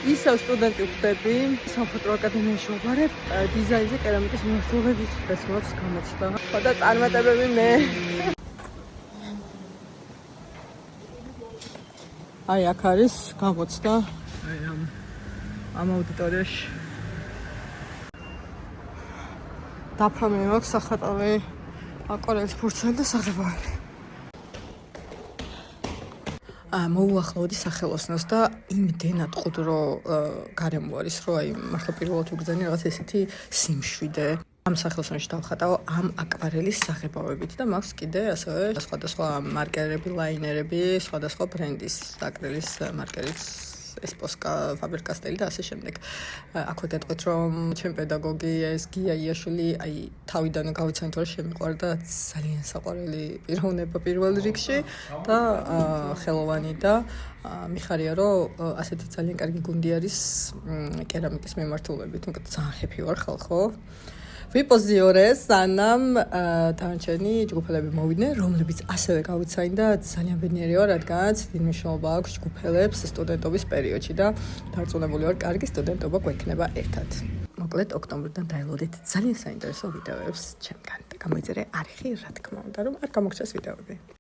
ისევ სტუდენტი ვხდები, სამხატვრო აკადემიაში ვაბარებ, დიზაინზე კერამიკის მიმართულებით დღესმოაქვს გამოჩნდა. ხოდა წარმატებები მე. აი აქ არის გამოჩნდა ამ აუდიტორიაში. დაფრამი მაქვს სახატავი, აკვარელის ფურცელი და საღებავები. მოუახლოვდი სახელოსნოს და იმდენად ყუდრო გარემო არის, რომ აი მართლა პირველად ვიგრძენი რაღაც ესეთი სიმშვიდე. ამ სახელოსნოში დავხატავ ამ აკვარელის საღებავებით და მაქვს კიდე ასევე სხვადასხვა მარკერები, ლაინერები, სხვადასხვა ბრენდის აკრილის მარკერიც, ესპოსკა, ფაბერ-კასტელი და ასე შემდეგ. აქვე გეტყვით, რომ ჩემი პედაგოგი ეს გია იაშვილი, აი თავიდანვე გავიცანით, რომ შემიყვარდა ძალიან საყვარელი პიროვნება პირველ რიგში და ხელოვანი და მიხარია, რომ ასეთი ძალიან კარგი გუნდი არის კერამიკის მიმართულებით. უკეთ ძალიან ჰეპი ვარ ხალხო. ვიპოზიორე სანამ დანარჩენი ჯგუფელები მოვიდნენ, რომლებიც ასევე გავიცანი და ძალიან ბედნიერი ვარ, რადგანაც დიდი მნიშვნელობა აქვს ჯგუფელებს სტუდენტობის პერიოდში და დარწმუნებული ვარ, კარგი სტუდენტობა გვექნება ერთად. მოკლედ, ოქტომბრიდან დაელოდეთ ძალიან საინტერესო ვიდეოებს ჩემგან და გამოიწერე არხი, რა თქმა უნდა, რომ არ გამოგჩას ვიდეოები.